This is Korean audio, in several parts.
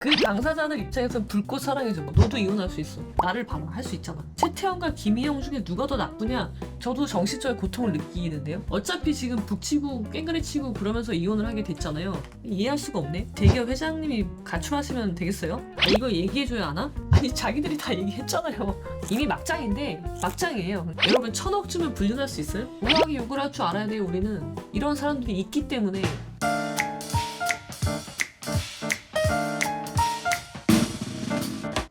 그 당사자들 입장에선 불꽃 사랑이죠. 너도 이혼할 수 있어. 나를 봐라. 할 수 있잖아. 최태원과 김희영 중에 누가 더 나쁘냐? 저도 정신적인 고통을 느끼는데요. 어차피 지금 북치고 깽그레치고 그러면서 이혼을 하게 됐잖아요. 이해할 수가 없네. 대기업 회장님이 가출하시면 되겠어요? 이거 얘기해줘야 하나? 아니 자기들이 다 얘기했잖아요. 이미 막장인데 막장이에요. 여러분 1000억 주면 불륜할 수 있어요? 우아하게 욕을 할 줄 알아야 돼요. 우리는 이런 사람들이 있기 때문에.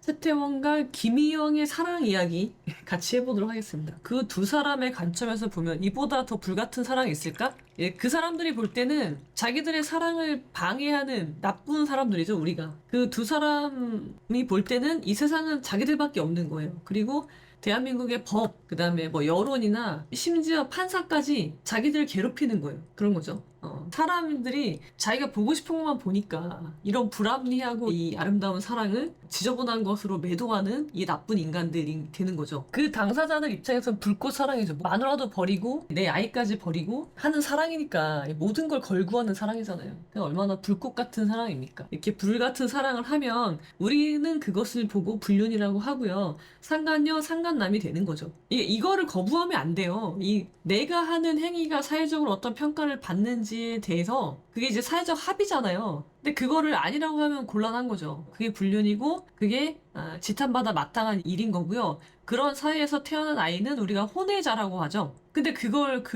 최태원과 김희영의 사랑 이야기 같이 해보도록 하겠습니다. 그 두 사람의 관점에서 보면 이보다 더 불같은 사랑이 있을까? 예, 그 사람들이 볼 때는 자기들의 사랑을 방해하는 나쁜 사람들이죠, 우리가. 그 두 사람이 볼 때는 이 세상은 자기들밖에 없는 거예요. 그리고 대한민국의 법, 그 다음에 뭐 여론이나 심지어 판사까지 자기들을 괴롭히는 거예요. 그런 거죠. 사람들이 자기가 보고 싶은 것만 보니까 이런 불합리하고 이 아름다운 사랑을 지저분한 것으로 매도하는 이 나쁜 인간들이 되는 거죠. 그 당사자들 입장에서는 불꽃 사랑이죠. 마누라도 버리고 내 아이까지 버리고 하는 사랑이니까 모든 걸 걸고 하는 사랑이잖아요. 얼마나 불꽃 같은 사랑입니까? 이렇게 불 같은 사랑을 하면 우리는 그것을 보고 불륜이라고 하고요. 상간녀, 상간남이 되는 거죠. 이거를 거부하면 안 돼요. 내가 하는 행위가 사회적으로 어떤 평가를 받는지에 대해서 그게 이제 사회적 합의잖아요. 근데 그거를 아니라고 하면 곤란한 거죠. 그게 불륜이고 그게 지탄받아 마땅한 일인 거고요. 그런 사회에서 태어난 아이는 우리가 혼외자라고 하죠. 근데 그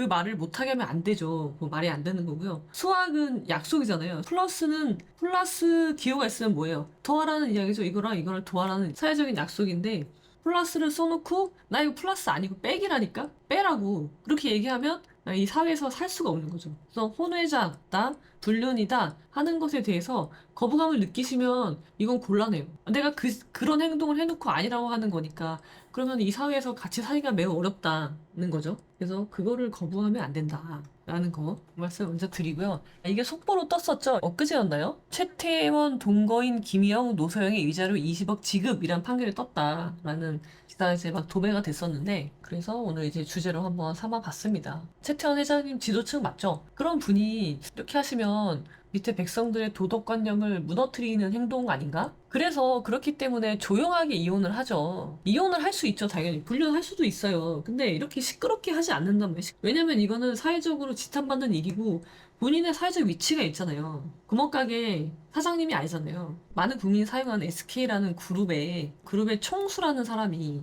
말을 못하게 하면 안 되죠. 뭐 말이 안 되는 거고요. 수학은 약속이잖아요. 플러스 기호가 있으면 뭐예요? 더하라는 이야기죠. 이거랑 더하라는 사회적인 약속인데 플러스를 써놓고 나 이거 플러스 아니고 백이라니까? 빼라고 그렇게 얘기하면 이 사회에서 살 수가 없는 거죠. 그래서 혼외자다, 불륜이다 하는 것에 대해서 거부감을 느끼시면 이건 곤란해요. 내가 그런 행동을 해놓고 아니라고 하는 거니까 그러면 이 사회에서 같이 살기가 매우 어렵다는 거죠. 그래서 그거를 거부하면 안 된다라는 거 말씀 먼저 드리고요. 이게 속보로 떴었죠. 엊그제였나요? 최태원, 동거인 김희영, 노소영의 위자료 20억 지급이란 판결이 떴다라는 기사가 이제 막 도배가 됐었는데 그래서 오늘 이제 주제로 한번 삼아봤습니다. 최태원 회장님 지도층 맞죠? 그런 분이 이렇게 하시면 밑에 백성들의 도덕관념을 무너뜨리는 행동 아닌가? 그래서 그렇기 때문에 조용하게 이혼을 하죠. 이혼을 할 수 있죠, 당연히. 불륜할 수도 있어요. 근데 이렇게 시끄럽게 하지 않는단 말이에요. 왜냐면 이거는 사회적으로 지탄받는 일이고 본인의 사회적 위치가 있잖아요. 구멍가게 사장님이 아니잖아요. 많은 국민이 사용하는 SK라는 그룹의 총수라는 사람이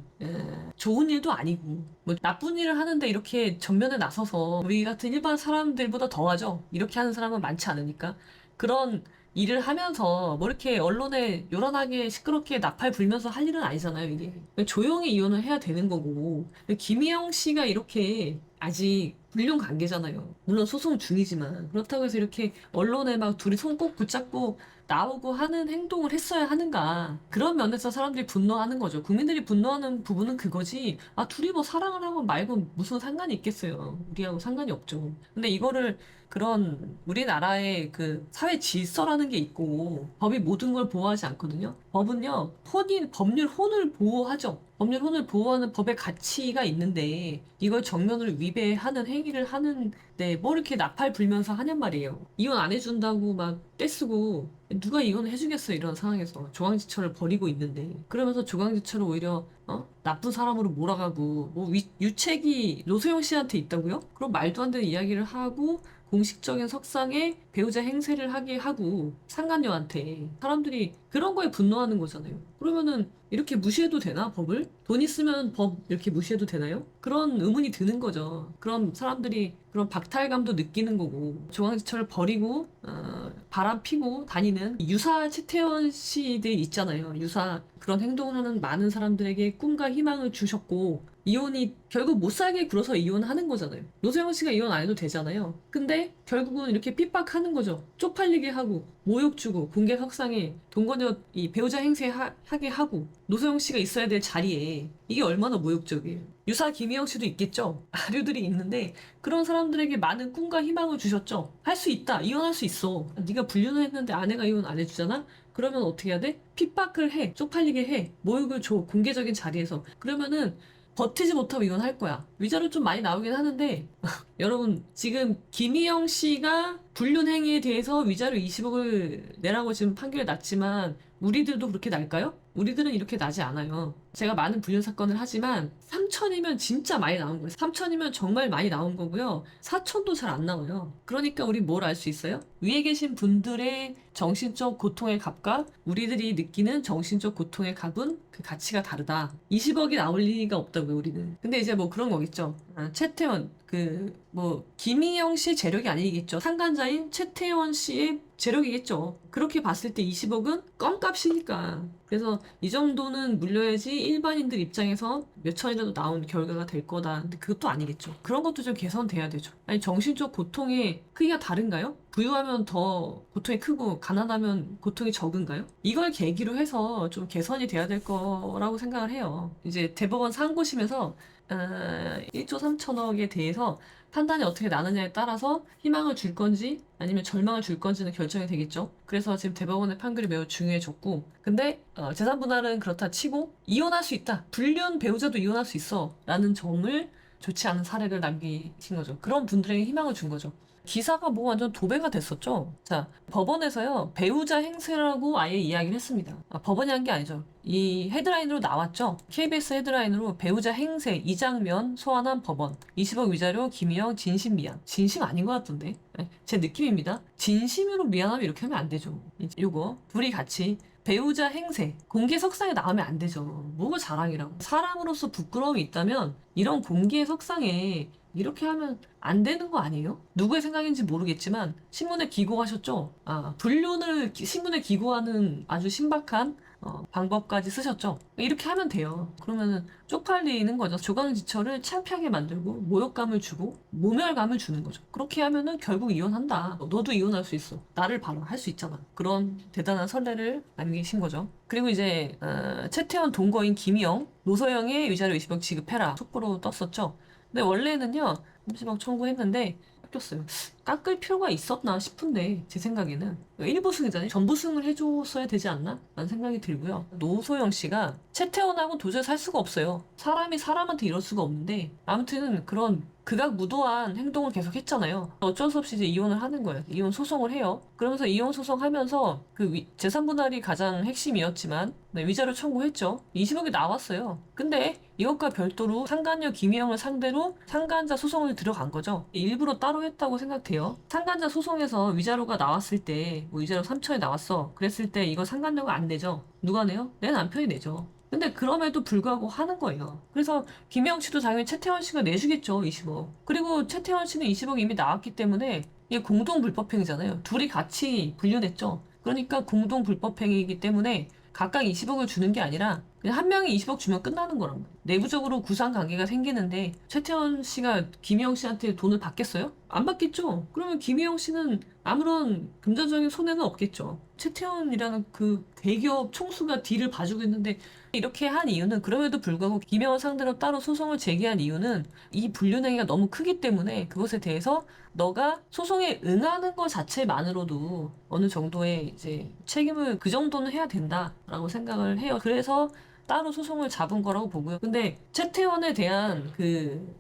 좋은 일도 아니고 뭐 나쁜 일을 하는데 이렇게 전면에 나서서 우리 같은 일반 사람들보다 더하죠. 이렇게 하는 사람은 많지 않으니까. 그런 일을 하면서 뭐 이렇게 언론에 요란하게 시끄럽게 나팔 불면서 할 일은 아니잖아요, 이게. 조용히 이혼을 해야 되는 거고. 김희영 씨가 이렇게 아직 불륜 관계잖아요. 물론 소송 중이지만. 그렇다고 해서 이렇게 언론에 막 둘이 손 꼭 붙잡고 나오고 하는 행동을 했어야 하는가. 그런 면에서 사람들이 분노하는 거죠. 국민들이 분노하는 부분은 그거지. 둘이 뭐 사랑을 하고 말고 무슨 상관이 있겠어요. 우리하고 상관이 없죠. 근데 이거를 그런 우리나라의 그 사회 질서라는 게 있고 법이 모든 걸 보호하지 않거든요. 법은요, 법률 혼을 보호하죠. 법률 혼을 보호하는 법의 가치가 있는데 이걸 정면으로 위배하는 행위를 하는데 뭐 이렇게 나팔 불면서 하냔 말이에요. 이혼 안 해준다고 막 떼쓰고 누가 이혼을 해주겠어 이런 상황에서 조강지처를 버리고 있는데 그러면서 조강지처를 오히려 나쁜 사람으로 몰아가고 뭐 유책이 노소영 씨한테 있다고요? 그럼 말도 안 되는 이야기를 하고 공식적인 석상에 배우자 행세를 하게 하고 상간녀한테 사람들이 그런 거에 분노하는 거잖아요. 그러면은 이렇게 무시해도 되나 법을? 돈 있으면 법 이렇게 무시해도 되나요? 그런 의문이 드는 거죠. 그럼 사람들이 그런 박탈감도 느끼는 거고 조강지처를 버리고 바람 피고 다니는 유사 최태원 씨들 있잖아요. 유사 그런 행동을 하는 많은 사람들에게 꿈과 희망을 주셨고 이혼이 결국 못 살게 굴어서 이혼하는 거잖아요. 노세영 씨가 이혼 안 해도 되잖아요. 근데 결국은 이렇게 핍박하는 거죠. 쪽팔리게 하고 모욕 주고 공개 석상에 동거녀 이 배우자 행세하게 하고 노세영 씨가 있어야 될 자리에 이게 얼마나 모욕적이에요. 유사 김희영 씨도 있겠죠. 아류들이 있는데 그런 사람들에게 많은 꿈과 희망을 주셨죠. 할 수 있다. 이혼할 수 있어. 네가 불륜을 했는데 아내가 이혼 안 해주잖아? 그러면 어떻게 해야 돼? 핍박을 해. 쪽팔리게 해. 모욕을 줘. 공개적인 자리에서. 그러면은 버티지 못하고 이혼할 거야. 위자료 좀 많이 나오긴 하는데 여러분 지금 김희영 씨가 불륜 행위에 대해서 위자료 20억을 내라고 지금 판결이 났지만 우리들도 그렇게 날까요? 우리들은 이렇게 나지 않아요. 제가 많은 불륜 사건을 하지만 3천이면 진짜 많이 나온 거예요. 3천이면 정말 많이 나온 거고요. 4천도 잘 안 나와요. 그러니까 우리 뭘 알 수 있어요? 위에 계신 분들의 정신적 고통의 값과 우리들이 느끼는 정신적 고통의 값은 그 가치가 다르다. 20억이 나올 리가 없다고요, 우리는. 근데 이제 뭐 그런 거겠죠. 최태원, 김희영 씨 재력이 아니겠죠. 상간자인 최태원 씨의 재력이겠죠. 그렇게 봤을 때 20억은 껌값이니까. 그래서 이 정도는 물려야지 일반인들 입장에서 몇 천이라도 나온 결과가 될 거다. 근데 그것도 아니겠죠. 그런 것도 좀 개선돼야 되죠. 아니, 정신적 고통의 크기가 다른가요? 부유하면 더 고통이 크고 가난하면 고통이 적은가요? 이걸 계기로 해서 좀 개선이 돼야 될 거라고 생각을 해요. 이제 대법원 상고심에서 1조 3천억에 대해서 판단이 어떻게 나느냐에 따라서 희망을 줄 건지 아니면 절망을 줄 건지는 결정이 되겠죠. 그래서 지금 대법원의 판결이 매우 중요해졌고, 근데 재산 분할은 그렇다 치고 이혼할 수 있다. 불륜 배우자도 이혼할 수 있어. 라는 점을 좋지 않은 사례를 남기신 거죠. 그런 분들에게 희망을 준 거죠. 기사가 뭐 완전 도배가 됐었죠. 자, 법원에서요, 배우자 행세라고 아예 이야기를 했습니다. 법원이 한 게 아니죠. 이 헤드라인으로 나왔죠. KBS 헤드라인으로 배우자 행세 이 장면 소환한 법원. 20억 위자료 김희영 진심 미안. 진심 아닌 것 같던데. 제 느낌입니다. 진심으로 미안하면 이렇게 하면 안 되죠. 요거 둘이 같이 배우자 행세 공개 석상에 나오면 안 되죠. 뭐가 자랑이라고. 사람으로서 부끄러움이 있다면 이런 공개 석상에 이렇게 하면 안 되는 거 아니에요? 누구의 생각인지 모르겠지만 신문에 기고하셨죠? 불륜을 신문에 기고하는 아주 신박한 방법까지 쓰셨죠? 이렇게 하면 돼요. 그러면은 쪽팔리는 거죠. 조강지처를 창피하게 만들고 모욕감을 주고 모멸감을 주는 거죠. 그렇게 하면은 결국 이혼한다. 너도 이혼할 수 있어. 나를 봐라. 할 수 있잖아. 그런 대단한 선례를 남기신 거죠. 그리고 이제 최태원 동거인 김희영, 노소영의 위자료 20억 지급해라. 속보로 떴었죠. 근데 원래는요 30억 청구했는데 깎였어요. 깎을 필요가 있었나 싶은데 제 생각에는 일부 승이잖아요. 전부 승을 해줬어야 되지 않나? 라는 생각이 들고요. 노소영 씨가 최태원하고 도저히 살 수가 없어요. 사람이 사람한테 이럴 수가 없는데 아무튼 그런 극악무도한 행동을 계속 했잖아요. 어쩔 수 없이 이제 이혼을 하는 거예요. 이혼 소송을 해요. 그러면서 이혼 소송하면서 재산 분할이 가장 핵심이었지만 위자료 청구했죠. 20억이 나왔어요. 근데 이것과 별도로 상간녀 김희영을 상대로 상간자 소송을 들어간 거죠. 일부러 따로 했다고 생각돼요. 상간자 소송에서 위자료가 나왔을 때 위자료 3천이 나왔어. 그랬을 때 이거 상간녀가 안 내죠. 누가 내요? 내 남편이 내죠. 근데 그럼에도 불구하고 하는 거예요. 그래서 김혜영 씨도 당연히 최태원 씨가 내주겠죠, 20억. 그리고 최태원 씨는 20억 이미 나왔기 때문에 이게 공동 불법행위잖아요. 둘이 같이 불륜했죠. 그러니까 공동 불법행위이기 때문에 각각 20억을 주는 게 아니라 그냥 한 명이 20억 주면 끝나는 거란 말이에요. 내부적으로 구상 관계가 생기는데 최태원 씨가 김희영 씨한테 돈을 받겠어요? 안 받겠죠. 그러면 김희영 씨는 아무런 금전적인 손해는 없겠죠. 최태원이라는 그 대기업 총수가 딜을 봐주고 있는데 이렇게 한 이유는 그럼에도 불구하고 김혜원 상대로 따로 소송을 제기한 이유는 이 불륜행위가 너무 크기 때문에 그것에 대해서 너가 소송에 응하는 것 자체만으로도 어느 정도의 이제 책임을 그 정도는 해야 된다라고 생각을 해요. 그래서 따로 소송을 잡은 거라고 보고요. 근데 최태원에 대한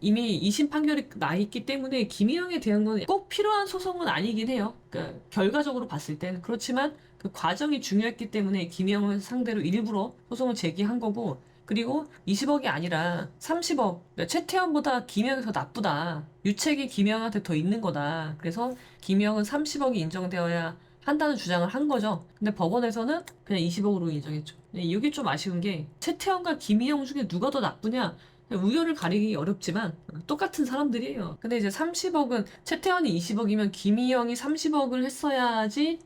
이미 2심 판결이 나 있기 때문에 김희영에 대한 건 꼭 필요한 소송은 아니긴 해요. 그러니까 결과적으로 봤을 땐. 그렇지만 그 과정이 중요했기 때문에 김희영을 상대로 일부러 소송을 제기한 거고, 그리고 20억이 아니라 30억. 그러니까 최태원보다 김희영이 더 나쁘다. 유책이 김희영한테 더 있는 거다. 그래서 김희영은 30억이 인정되어야 한다는 주장을 한 거죠. 근데 법원에서는 그냥 20억으로 인정했죠. 이게 좀 아쉬운 게 최태원과 김희영 중에 누가 더 나쁘냐? 우열을 가리기 어렵지만 똑같은 사람들이에요. 근데 이제 30억은 최태원이 20억이면 김희영이 30억을 했어야지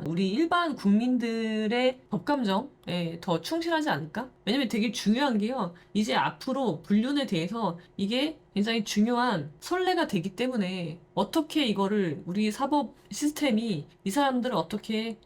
우리 일반 국민들의 법감정에 더 충실하지 않을까? 왜냐면 되게 중요한 게요. 이제 앞으로 불륜에 대해서 이게 굉장히 중요한 선례가 되기 때문에 어떻게 이거를 우리 사법 시스템이 이 사람들을 어떻게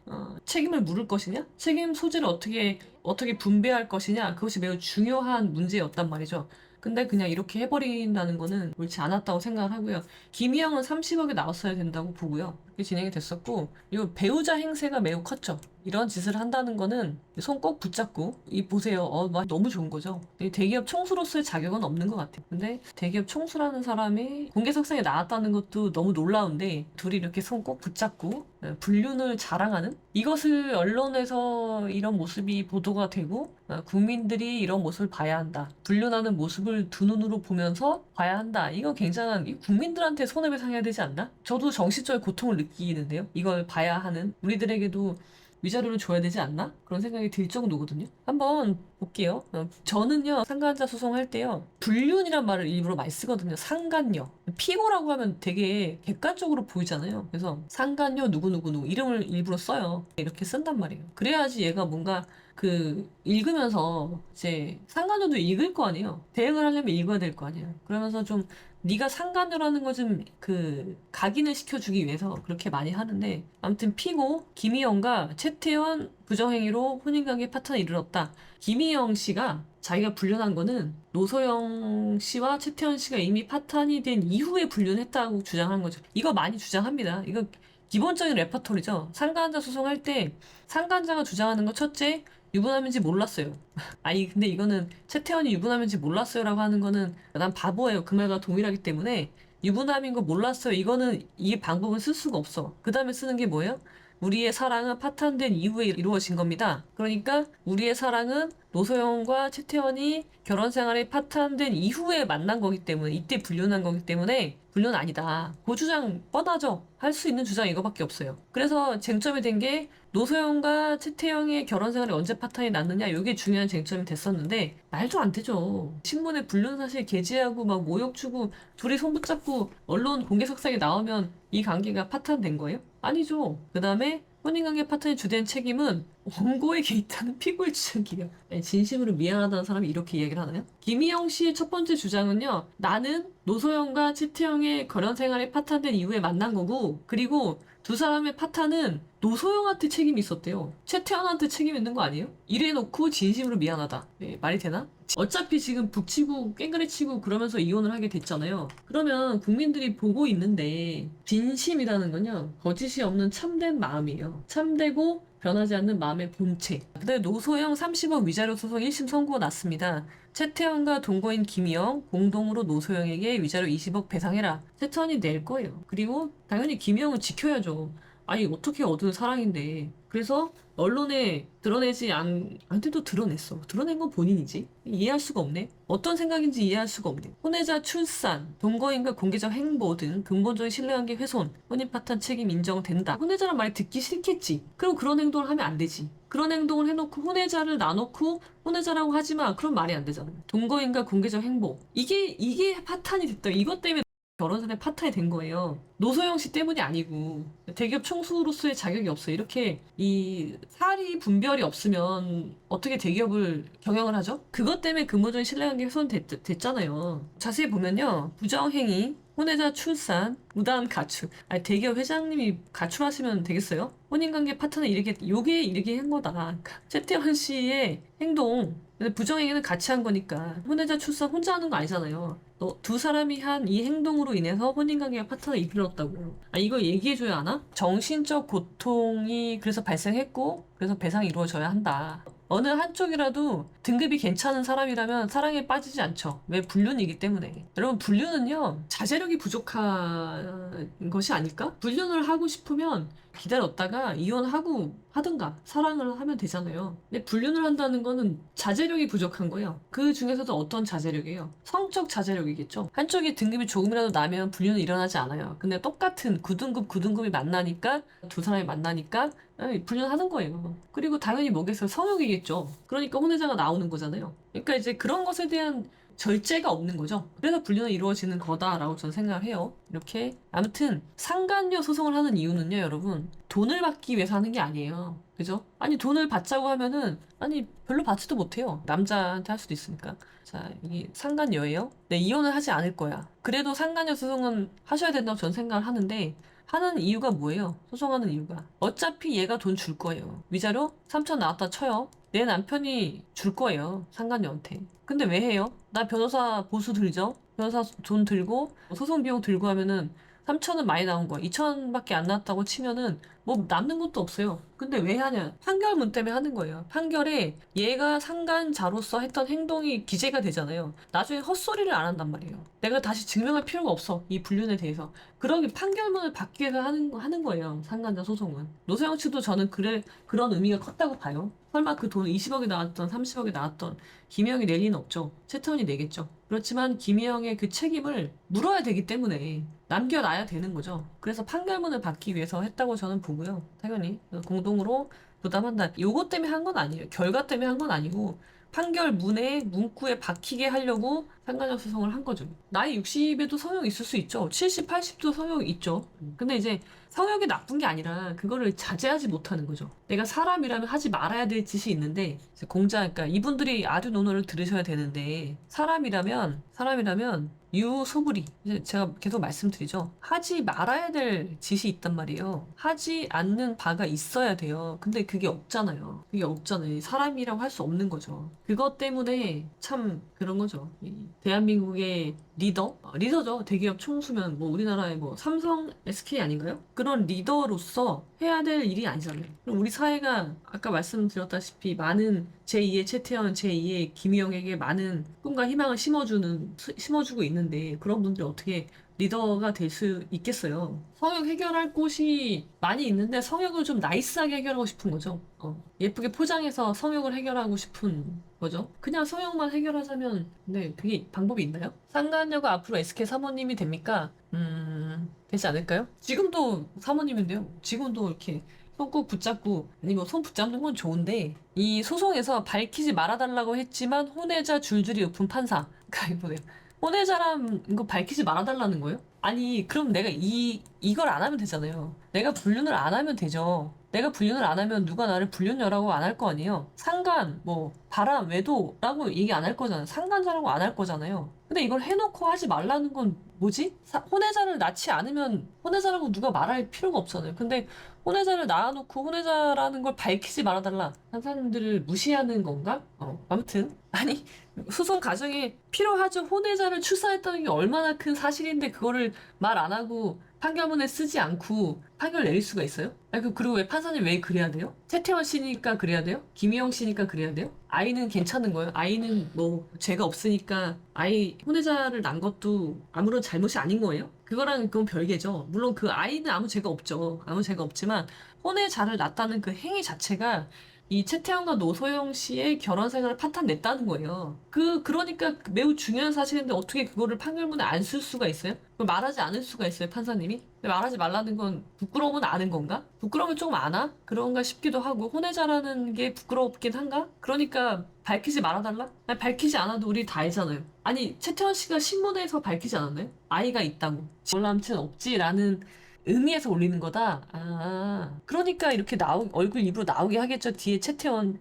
책임을 물을 것이냐? 책임 소재를 어떻게 분배할 것이냐? 그것이 매우 중요한 문제였단 말이죠. 근데 그냥 이렇게 해버린다는 거는 옳지 않았다고 생각을 하고요. 김희영은 30억에 나왔어야 된다고 보고요. 그렇게 진행이 됐었고, 이 배우자 행세가 매우 컸죠. 이런 짓을 한다는 거는 손 꼭 붙잡고 이 보세요. 막 너무 좋은 거죠. 이 대기업 총수로서의 자격은 없는 것 같아요. 근데 대기업 총수라는 사람이 공개석상에 나왔다는 것도 너무 놀라운데 둘이 이렇게 손 꼭 붙잡고 불륜을 자랑하는 이것을 언론에서 이런 모습이 보도가 되고 국민들이 이런 모습을 봐야 한다. 불륜하는 모습을 두 눈으로 보면서 봐야 한다. 이거 굉장한 국민들한테 손해배상해야 되지 않나? 저도 정신적인 고통을 느끼는데요. 이걸 봐야 하는 우리들에게도 위자료를 줘야 되지 않나? 그런 생각이 들 정도거든요. 한번 볼게요. 저는요, 상간자 소송할 때요, 불륜이란 말을 일부러 많이 쓰거든요. 상간녀. 피고라고 하면 되게 객관적으로 보이잖아요. 그래서 상간녀 누구누구누구 이름을 일부러 써요. 이렇게 쓴단 말이에요. 그래야지 얘가 뭔가 읽으면서 이제 상간녀도 읽을 거 아니에요. 대응을 하려면 읽어야 될 거 아니에요. 그러면서 좀 네가 상간녀라는 거 좀 각인을 시켜주기 위해서 그렇게 많이 하는데 아무튼 피고 김희영과 최태원 부정행위로 혼인관계 파탄에 이르렀다. 김희영 씨가 자기가 불륜한 거는 노소영 씨와 최태원 씨가 이미 파탄이 된 이후에 불륜했다고 주장한 거죠. 이거 많이 주장합니다. 이거 기본적인 레퍼토리죠. 상간자 소송할 때 상간자가 주장하는 거 첫째 유부남인지 몰랐어요. 아니 근데 이거는 최태원이 유부남인지 몰랐어요라고 하는 거는 난 바보예요. 그 말과 동일하기 때문에 유부남인 거 몰랐어요. 이거는 이 방법은 쓸 수가 없어. 그 다음에 쓰는 게 뭐예요? 우리의 사랑은 파탄된 이후에 이루어진 겁니다. 그러니까 우리의 사랑은 노소영과 최태원이 결혼 생활이 파탄된 이후에 만난 거기 때문에 이때 불륜한 거기 때문에 불륜 아니다. 그 주장 뻔하죠. 할 수 있는 주장 이거밖에 없어요. 그래서 쟁점이 된 게 노소영과 최태영의 결혼 생활이 언제 파탄이 났느냐 이게 중요한 쟁점이 됐었는데 말도 안 되죠. 신문에 불륜 사실 게재하고 막 모욕 주고 둘이 손 붙잡고 언론 공개석상에 나오면 이 관계가 파탄된 거예요? 아니죠. 그 다음에 혼인관계 파탄의 주된 책임은 원고에게 있다는 피고의 주장이에요. 진심으로 미안하다는 사람이 이렇게 이야기를 하나요? 김희영 씨의 첫 번째 주장은요. 나는 노소영과 최태영의 결혼 생활이 파탄된 이후에 만난 거고 그리고 두 사람의 파탄은 노소영한테 책임이 있었대요. 최태원한테 책임 있는 거 아니에요? 이래놓고 진심으로 미안하다. 말이 되나? 어차피 지금 북치고 깽그레치고 그러면서 이혼을 하게 됐잖아요. 그러면 국민들이 보고 있는데 진심이라는 건요. 거짓이 없는 참된 마음이에요. 참되고 변하지 않는 마음의 본체. 그다음에 노소영 30억 위자료 소송 1심 선고가 났습니다. 최태원과 동거인 김희영 공동으로 노소영에게 위자료 20억 배상해라. 최태원이 낼 거예요. 그리고 당연히 김희영은 지켜야죠. 아니 어떻게 얻은 사랑인데. 그래서 언론에 드러내지 않는데도 드러냈어. 드러낸 건 본인이지. 이해할 수가 없네. 어떤 생각인지 이해할 수가 없네. 혼외자 출산, 동거인과 공개적 행보 등 근본적인 신뢰관계 훼손, 혼인 파탄 책임 인정된다. 혼외자란 말이 듣기 싫겠지. 그럼 그런 행동을 하면 안 되지. 그런 행동을 해놓고 혼외자를 놔놓고 혼외자라고 하지마. 그럼 말이 안 되잖아. 동거인과 공개적 행보. 이게 파탄이 됐다. 이것 때문에 결혼생활 파탄이 된 거예요. 노소영 씨 때문이 아니고 대기업 총수로서의 자격이 없어요. 이렇게 이 사리 분별이 없으면 어떻게 대기업을 경영을 하죠? 그것 때문에 근본적인 신뢰관계 훼손됐잖아요. 자세히 보면요. 부정행위, 혼외자 출산, 무단 가출. 아니 대기업 회장님이 가출하시면 되겠어요? 혼인관계 파탄을 요게 이르게 한 거다. 최태원 씨의 행동 근데 부정행위는 같이 한 거니까 혼외자 출산 혼자 하는 거 아니잖아요. 두 사람이 한 이 행동으로 인해서 혼인관계가 파탄을 이끌었다고. 이거 얘기해줘야 하나? 정신적 고통이 그래서 발생했고 그래서 배상이 이루어져야 한다. 어느 한쪽이라도 등급이 괜찮은 사람이라면 사랑에 빠지지 않죠. 왜? 불륜이기 때문에. 여러분 불륜은요 자제력이 부족한 것이 아닐까? 불륜을 하고 싶으면 기다렸다가 이혼하고 하든가 사랑을 하면 되잖아요. 근데 불륜을 한다는 거는 자제력이 부족한 거예요. 그 중에서도 어떤 자제력이에요? 성적 자제력이겠죠. 한쪽이 등급이 조금이라도 나면 불륜은 일어나지 않아요. 근데 똑같은 9등급이 만나니까 두 사람이 만나니까 불륜하는 거예요. 그리고 당연히 뭐겠어요? 성욕이겠죠. 그러니까 혼외자가 나오는 거잖아요. 그러니까 이제 그런 것에 대한 절제가 없는 거죠. 그래서 불륜은 이루어지는 거다라고 저는 생각을 해요. 이렇게 아무튼 상간녀 소송을 하는 이유는요, 여러분. 돈을 받기 위해서 하는 게 아니에요. 그죠? 아니 돈을 받자고 하면은 별로 받지도 못해요. 남자한테 할 수도 있으니까. 자, 이게 상간녀예요. 네, 이혼을 하지 않을 거야. 그래도 상간녀 소송은 하셔야 된다고 저는 생각을 하는데 하는 이유가 뭐예요? 소송하는 이유가. 어차피 얘가 돈 줄 거예요. 위자료 3천 나왔다 쳐요. 내 남편이 줄 거예요. 상간녀한테. 근데 왜 해요? 나 변호사 보수 들죠? 변호사 돈 들고 소송 비용 들고 하면은 3천은 많이 나온 거야. 2천밖에 안 나왔다고 치면은 뭐 남는 것도 없어요. 근데 왜 하냐? 판결문 때문에 하는 거예요. 판결에 얘가 상간자로서 했던 행동이 기재가 되잖아요. 나중에 헛소리를 안 한단 말이에요. 내가 다시 증명할 필요가 없어. 이 불륜에 대해서. 그러기 판결문을 받기 위해서 하는 거예요. 상간자 소송은. 노소영 씨도 저는 그런 의미가 컸다고 봐요. 설마 그 돈 20억이 나왔던 30억이 나왔던 김희영이 낼 리는 없죠. 최태원이 내겠죠. 그렇지만 김희영의 그 책임을 물어야 되기 때문에 남겨놔야 되는 거죠. 그래서 판결문을 받기 위해서 했다고 저는 보고요. 당연히 공동으로 부담한다. 요거 때문에 한 건 아니에요. 결과 때문에 한 건 아니고 판결문에 문구에 박히게 하려고 상간접 소송을 한 거죠. 나이 60에도 성형 있을 수 있죠. 70, 80도 성형 있죠. 근데 이제 성형이 나쁜 게 아니라 그거를 자제하지 못하는 거죠. 내가 사람이라면 하지 말아야 될 짓이 있는데 그러니까 이분들이 아주 논어를 들으셔야 되는데 사람이라면 유소불위 제가 계속 말씀드리죠. 하지 말아야 될 짓이 있단 말이에요. 하지 않는 바가 있어야 돼요. 근데 그게 없잖아요. 사람이라고 할 수 없는 거죠. 그것 때문에 참 그런 거죠. 대한민국의 리더죠. 대기업 총수면 뭐 우리나라의 뭐 삼성, SK 아닌가요? 그런 리더로서 해야 될 일이 아니잖아요. 그럼 우리 사회가 아까 말씀드렸다시피 많은 제2의 최태원, 제2의 김희영에게 많은 꿈과 희망을 심어주고 있는데 그런 분들이 어떻게 리더가 될 수 있겠어요. 성역 해결할 곳이 많이 있는데 성역을 좀 나이스하게 해결하고 싶은 거죠. 예쁘게 포장해서 성역을 해결하고 싶은 거죠. 그냥 성역만 해결하자면 네, 그게 방법이 있나요? 상간녀가 앞으로 SK 사모님이 됩니까? 되지 않을까요? 지금도 사모님인데요. 지금도 이렇게 손 꼭 붙잡고 아니 뭐 손 붙잡는 건 좋은데 이 소송에서 밝히지 말아달라고 했지만 혼외자 줄줄이 읊은 판사 그러니까 뭐예요? 혼외자란 거 밝히지 말아달라는 거예요? 아니 그럼 내가 이걸 안 하면 되잖아요. 내가 불륜을 안 하면 되죠. 내가 불륜을 안 하면 누가 나를 불륜녀라고 안 할 거 아니에요. 상간, 뭐 바람, 외도라고 얘기 안 할 거잖아요. 상간자라고 안 할 거잖아요. 근데 이걸 해놓고 하지 말라는 건 뭐지? 혼외자를 낳지 않으면 혼외자라고 누가 말할 필요가 없잖아요. 근데 혼외자를 낳아놓고 혼외자라는 걸 밝히지 말아달라. 판사님들을 무시하는 건가? 아무튼 아니 소송 과정에 필요하죠. 혼외자를 출산했다는 게 얼마나 큰 사실인데 그거를 말 안 하고 판결문에 쓰지 않고 판결 내릴 수가 있어요? 아니, 그리고 왜 판사님 왜 그래야 돼요? 최태원 씨니까 그래야 돼요? 김희영 씨니까 그래야 돼요? 아이는 괜찮은 거예요? 아이는 뭐 죄가 없으니까 아이 혼외자를 낳은 것도 아무런 잘못이 아닌 거예요? 그건 별개죠. 물론 그 아이는 아무 죄가 없죠. 아무 죄가 없지만 혼외자를 낳았다는 그 행위 자체가 이 최태원과 노소영 씨의 결혼 생활을 파탄냈다는 거예요. 그러니까 매우 중요한 사실인데 어떻게 그거를 판결문에 안 쓸 수가 있어요? 그걸 말하지 않을 수가 있어요, 판사님이? 말하지 말라는 건 부끄러움은 아는 건가? 부끄러움이 조금 아나? 그런가 싶기도 하고 혼외자라는 게 부끄럽긴 한가? 그러니까 밝히지 말아달라? 아니, 밝히지 않아도 우리 다 알잖아요. 아니 최태원 씨가 신문에서 밝히지 않았나요? 아이가 있다고. 월남친 없지라는 의미에서 올리는 거다. 그러니까 이렇게 얼굴 입으로 나오게 하겠죠. 뒤에 최태원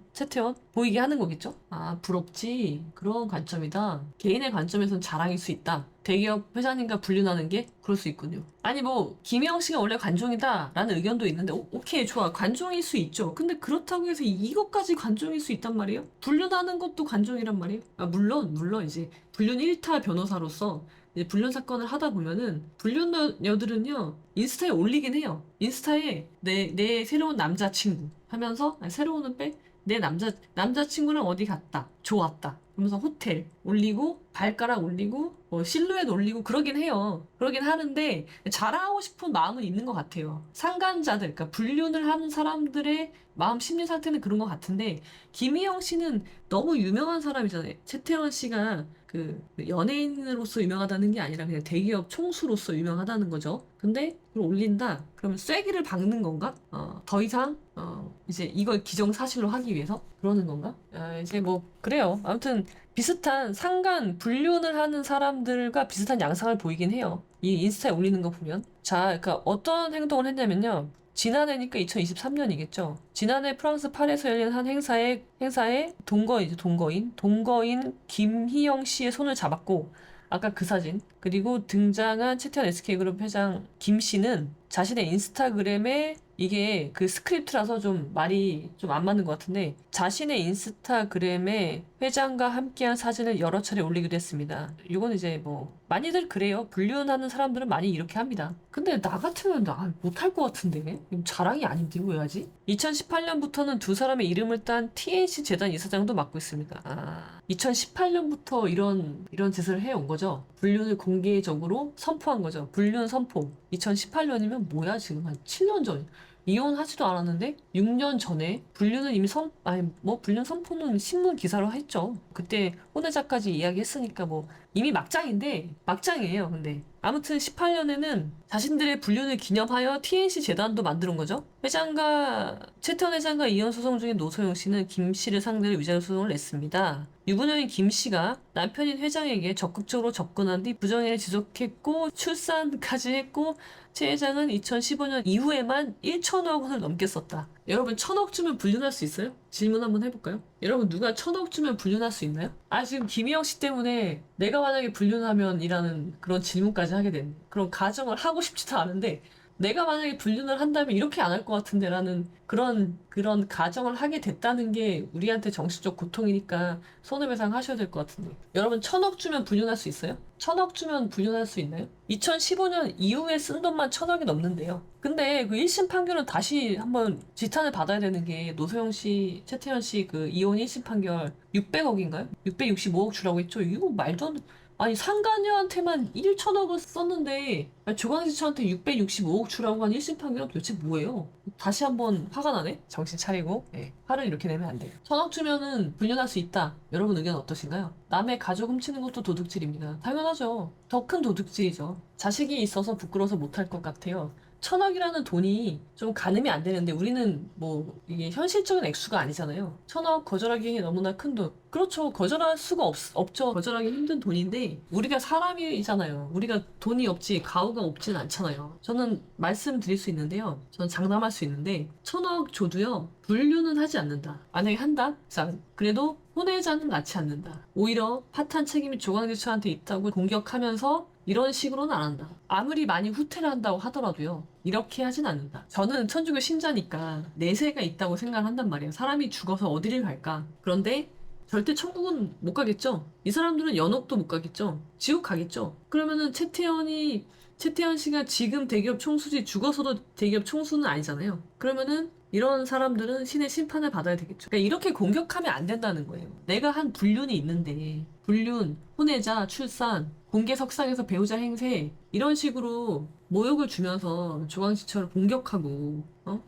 보이게 하는 거겠죠. 부럽지. 그런 관점이다. 개인의 관점에선 자랑일 수 있다. 대기업 회장님과 불륜하는 게 그럴 수 있군요. 아니 뭐 김혜영 씨가 원래 관종이다라는 의견도 있는데 오케이 좋아 관종일 수 있죠. 근데 그렇다고 해서 이것까지 관종일 수 있단 말이에요? 불륜하는 것도 관종이란 말이에요? 물론 이제 불륜 1타 변호사로서 이제 불륜 사건을 하다 보면은 불륜녀들은요 인스타에 올리긴 해요. 인스타에 내 새로운 남자친구 하면서 새로운은 빼 내 남자친구랑 어디 갔다 좋았다 그러면서 호텔 올리고 발가락 올리고 뭐 실루엣 올리고 그러긴 해요. 그러긴 하는데 자랑하고 싶은 마음은 있는 것 같아요. 상간자들 그러니까 불륜을 하는 사람들의 마음 심리 상태는 그런 것 같은데 김희영 씨는 너무 유명한 사람이잖아요. 최태원 씨가 그 연예인으로서 유명하다는 게 아니라 그냥 대기업 총수로서 유명하다는 거죠. 근데 그걸 올린다? 그러면 쐐기를 박는 건가? 더 이상 이제 이걸 기정사실로 하기 위해서 그러는 건가? 이제 뭐 그래요. 아무튼 비슷한 상간 불륜을 하는 사람들과 비슷한 양상을 보이긴 해요. 이 인스타에 올리는 거 보면. 자, 그러니까 어떤 행동을 했냐면요. 지난해니까 2023년이겠죠. 지난해 프랑스 파리에서 열린 한 행사에 동거인 김희영 씨의 손을 잡았고 아까 그 사진 그리고 등장한 채태원 SK그룹 회장 김 씨는 자신의 인스타그램에 이게 그 스크립트라서 좀 말이 좀 안 맞는 것 같은데 자신의 인스타그램에 회장과 함께한 사진을 여러 차례 올리기도 했습니다. 이건 이제 뭐 많이들 그래요. 불륜하는 사람들은 많이 이렇게 합니다. 근데 나 같으면 나 못할 것 같은데 이건 자랑이 아닌데 왜 하지? 2018년부터는 두 사람의 이름을 딴 TNC 재단 이사장도 맡고 있습니다. 2018년부터 이런 짓을 해온 거죠. 불륜을 공개적으로 선포한 거죠. 불륜 선포. 2018년이면 뭐야 지금 한 7년 전. 이혼하지도 않았는데 6년 전에 불륜은 이미 불륜 선포는 신문 기사로 했죠. 그때 혼외자까지 이야기했으니까 뭐 이미 막장이에요. 근데 아무튼 18년에는 자신들의 불륜을 기념하여 TNC 재단도 만드는 거죠. 최태원 회장과 이혼 소송 중인 노소영 씨는 김 씨를 상대로 위자료 소송을 냈습니다. 유부녀인 김 씨가 남편인 회장에게 적극적으로 접근한 뒤 부정행위를 지속했고 출산까지 했고 최 회장은 2015년 이후에만 1천억 원을 넘게 썼다. 여러분 1,000억 주면 불륜할 수 있어요? 질문 한번 해볼까요? 여러분 누가 1,000억 주면 불륜할 수 있나요? 지금 김희영 씨 때문에 내가 만약에 불륜하면 이라는 그런 질문까지 하게 됐네. 그런 가정을 하고 싶지도 않은데 내가 만약에 불륜을 한다면 이렇게 안 할 것 같은데 라는 그런 가정을 하게 됐다는 게 우리한테 정신적 고통이니까 손해배상 하셔야 될 것 같은데 여러분 1,000억 주면 불륜할 수 있어요? 1,000억 주면 불륜할 수 있나요? 2015년 이후에 쓴 돈만 1,000억이 넘는데요. 근데 그 1심 판결은 다시 한번 지탄을 받아야 되는 게 노소영 씨, 최태원 씨 그 이혼 1심 판결 600억인가요? 665억 주라고 했죠? 이거 말도 안 돼. 아니 상간녀한테만 1천억을 썼는데 조광지처한테 665억 주라고 한 1심 판결은 도대체 뭐예요? 다시 한번 화가 나네? 정신 차리고 화를 이렇게 내면 안 돼요. 1,000억 주면은 불륜할 수 있다. 여러분 의견 어떠신가요? 남의 가족 훔치는 것도 도둑질입니다. 당연하죠. 더 큰 도둑질이죠. 자식이 있어서 부끄러워서 못할 것 같아요. 1,000억이라는 돈이 좀 가늠이 안 되는데 우리는 뭐 이게 현실적인 액수가 아니잖아요. 1,000억 거절하기 너무나 큰 돈. 그렇죠. 거절할 수가 없죠. 거절하기 힘든 돈인데 우리가 사람이잖아요. 우리가 돈이 없지 가오가 없진 않잖아요. 저는 말씀드릴 수 있는데요. 저는 장담할 수 있는데 1,000억 줘도요. 불륜은 하지 않는다. 만약에 한다? 자, 그래도 혼외자는 낳지 않는다. 오히려 파탄 책임이 조광지처한테 있다고 공격하면서 이런 식으로는 안 한다. 아무리 많이 후퇴를 한다고 하더라도요. 이렇게 하진 않는다. 저는 천주교 신자니까 내세가 있다고 생각을 한단 말이에요. 사람이 죽어서 어디를 갈까? 그런데 절대 천국은 못 가겠죠? 이 사람들은 연옥도 못 가겠죠? 지옥 가겠죠? 그러면은 최태원 씨가 지금 대기업 총수지 죽어서도 대기업 총수는 아니잖아요. 그러면은 이런 사람들은 신의 심판을 받아야 되겠죠. 그러니까 이렇게 공격하면 안 된다는 거예요. 내가 한 불륜이 있는데 불륜, 혼외자, 출산, 공개석상에서 배우자 행세 이런 식으로 모욕을 주면서 조광지처를 공격하고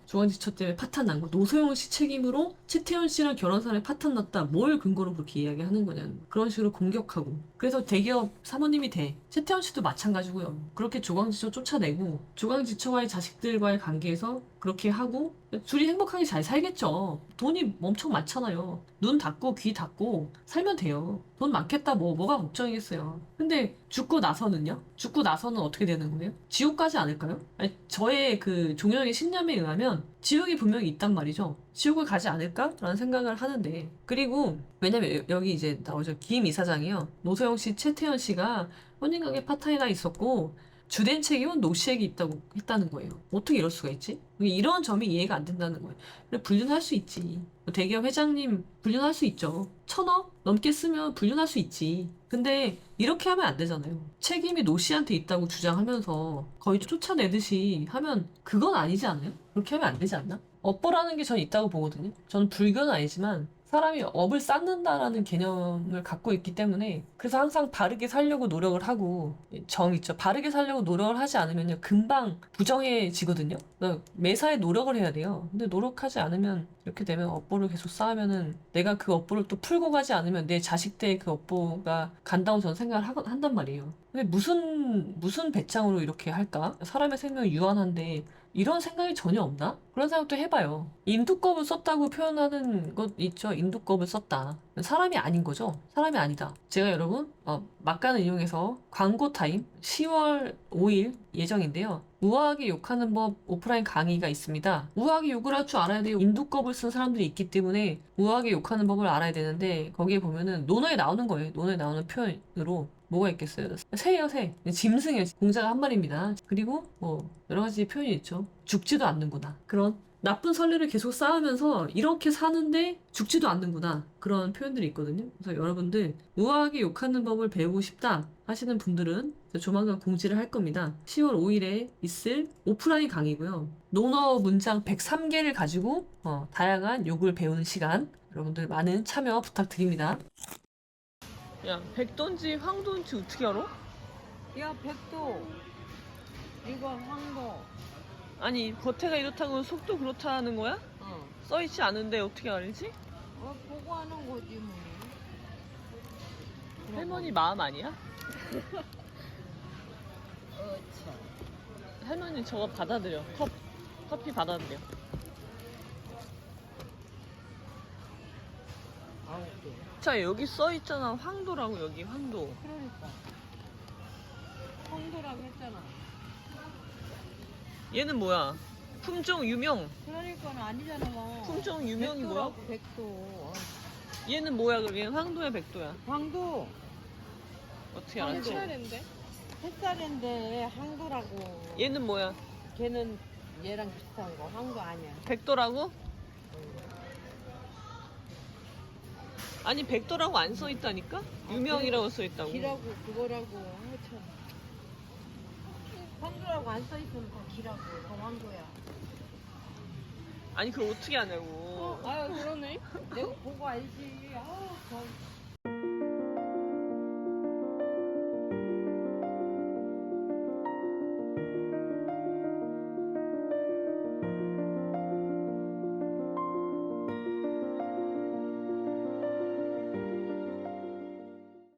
조광지처 때문에 파탄 난 거 노소영 씨 책임으로 최태원 씨랑 결혼사람에 파탄 났다 뭘 근거로 그렇게 이야기하는 거냐는 그런 식으로 공격하고 그래서 대기업 사모님이 돼 최태원 씨도 마찬가지고요. 그렇게 조광지처 쫓아내고 조광지처와의 자식들과의 관계에서 그렇게 하고 둘이 행복하게 잘 살겠죠. 돈이 엄청 많잖아요. 눈 닫고 귀 닫고 살면 돼요. 돈 많겠다 뭐가 걱정이겠어요. 근데 죽고 나서는요? 죽고 나서는 어떻게 되는 거예요? 지옥 가지 않을까요? 아니, 저의 그 종교적인 신념에 의하면 지옥이 분명히 있단 말이죠. 지옥을 가지 않을까라는 생각을 하는데 그리고 왜냐면 여기 이제 나오죠. 김 이사장이요. 노소영 씨, 최태원 씨가 혼인관계 파탄이 나 있었고 주된 책임은 노 씨에게 있다고 했다는 거예요. 어떻게 이럴 수가 있지? 이런 점이 이해가 안 된다는 거예요. 그래, 불륜할 수 있지. 대기업 회장님 불륜할 수 있죠. 1,000억 넘게 쓰면 불륜할 수 있지. 근데 이렇게 하면 안 되잖아요. 책임이 노 씨한테 있다고 주장하면서 거의 쫓아내듯이 하면 그건 아니지 않아요? 그렇게 하면 안 되지 않나? 업보라는 게 전 있다고 보거든요. 저는 불교는 아니지만 사람이 업을 쌓는다라는 개념을 갖고 있기 때문에 그래서 항상 바르게 살려고 노력을 하고 정 있죠. 바르게 살려고 노력을 하지 않으면요. 금방 부정해지거든요. 그러니까 매사에 노력을 해야 돼요. 근데 노력하지 않으면 이렇게 되면 업보를 계속 쌓으면은 내가 그 업보를 또 풀고 가지 않으면 내 자식 때 그 업보가 간다고 저는 생각을 한단 말이에요. 근데 무슨 배짱으로 이렇게 할까? 사람의 생명이 유한한데 이런 생각이 전혀 없나? 그런 생각도 해봐요. 인두껍을 썼다고 표현하는 것 있죠. 인두껍을 썼다. 사람이 아닌 거죠. 사람이 아니다. 제가 여러분 막간을 이용해서 광고 타임 10월 5일 예정인데요. 우아하게 욕하는 법 오프라인 강의가 있습니다. 우아하게 욕을 할 줄 알아야 돼요. 인두껍을 쓴 사람들이 있기 때문에 우아하게 욕하는 법을 알아야 되는데 거기에 보면은 논어에 나오는 거예요. 논어에 나오는 표현으로 뭐가 있겠어요? 새예요, 새. 짐승이에요. 공자가 한 말입니다. 그리고 뭐 여러 가지 표현이 있죠. 죽지도 않는구나. 그런 나쁜 선례를 계속 쌓으면서 이렇게 사는데 죽지도 않는구나. 그런 표현들이 있거든요. 그래서 여러분들 우아하게 욕하는 법을 배우고 싶다 하시는 분들은 조만간 공지를 할 겁니다. 10월 5일에 있을 오프라인 강의고요. 논어 문장 103개를 가지고 다양한 욕을 배우는 시간. 여러분들 많은 참여 부탁드립니다. 야, 백도인지 황도인지 어떻게 알아? 야, 백도. 이거 황도. 아니, 겉에가 이렇다고 속도 그렇다는 거야? 어. 써있지 않은데 어떻게 알지? 보고 하는 거지, 뭐. 할머니 마음 아니야? 참. 할머니 저거 받아들여. 커피 받아들여. 아우, 또. 자, 여기 써있잖아. 황도라고, 여기 황도. 그러니까. 황도라고 했잖아. 얘는 뭐야? 품종 유명. 그러니까 아니잖아, 뭐. 품종 유명이 뭐야? 백도라고, 백도. 얘는 뭐야? 그럼 얘는 황도야, 백도야? 황도. 어떻게 알았지? 햇살인데 황도라고. 얘는 뭐야? 걔는 얘랑 비슷한 거. 황도 아니야. 백도라고? 아니, 백도라고 안 써있다니까? 유명이라고 써있다고. 기라고, 그거라고. 아우, 참. 황도라고 안 써있으면 다 기라고. 다 황도야. 아니, 그걸 어떻게 하냐고. 아유, 그러네. 내가 보고 알지. 아우, 참.